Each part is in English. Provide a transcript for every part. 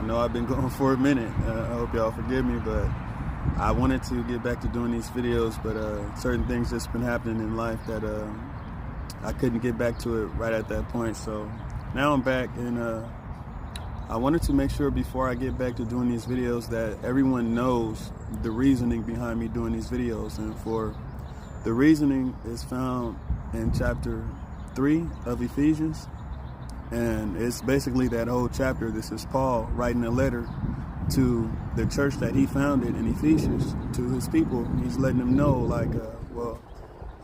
I know I've been going for a minute. I hope y'all forgive me, but I wanted to get back to doing these videos, but certain things just been happening in life that I couldn't get back to it right at that point. So now I'm back, and I wanted to make sure before I get back to doing these videos that everyone knows the reasoning behind me doing these videos. And for the reasoning is found in chapter 3 of Ephesians. And it's basically that whole chapter. This is Paul writing a letter to the church that he founded in Ephesus, to his people. He's letting them know, like, well,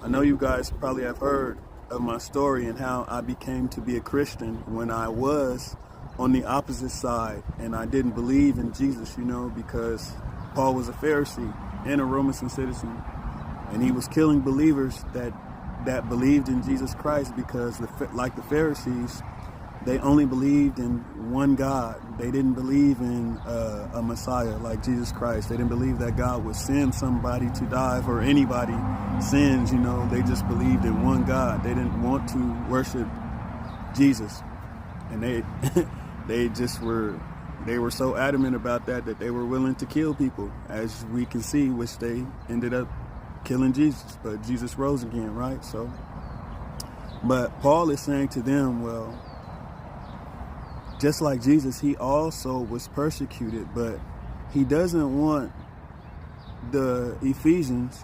I know you guys probably have heard of my story and how I became to be a Christian when I was on the opposite side and I didn't believe in Jesus, you know, because Paul was a Pharisee and a Roman citizen, and he was killing believers that believed in Jesus Christ because, like the Pharisees, they only believed in one God. They didn't believe in a Messiah like Jesus Christ. They didn't believe that God would send somebody to die for anybody sins, you know. They just believed in one God. They didn't want to worship Jesus. And they were so adamant about that they were willing to kill people, as we can see, which they ended up killing Jesus. But Jesus rose again, right? So, but Paul is saying to them, well, just like Jesus, he also was persecuted, but he doesn't want the Ephesians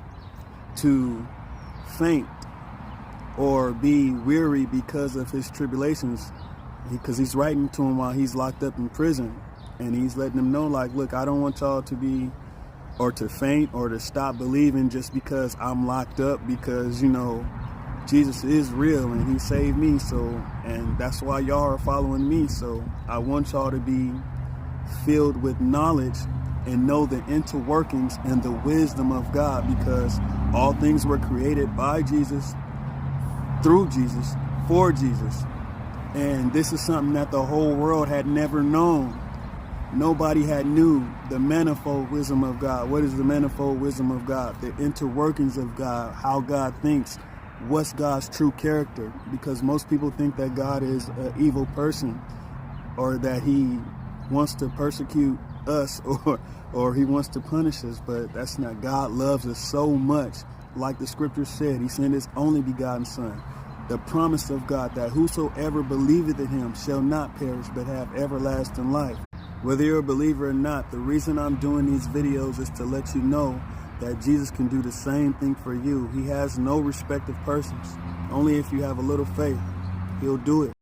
to faint or be weary because of his tribulations, because he's writing to them while he's locked up in prison, and he's letting them know, like, look, I don't want y'all to be, or to faint, or to stop believing just because I'm locked up, because, you know, Jesus is real and he saved me, so, and that's why y'all are following me. So I want y'all to be filled with knowledge and know the interworkings and the wisdom of God, because all things were created by Jesus, through Jesus, for Jesus. And this is something that the whole world had never known. Nobody had knew the manifold wisdom of God. What is the manifold wisdom of God? The interworkings of God, how God thinks, what's God's true character, because most people think that God is an evil person, or that he wants to persecute us, or he wants to punish us. But that's not. God loves us so much, like the scripture said, he sent his only begotten son, the promise of God, that whosoever believeth in him shall not perish but have everlasting life. Whether you're a believer or not, the reason I'm doing these videos is to let you know that Jesus can do the same thing for you. He has no respect of persons. Only if you have a little faith, he'll do it.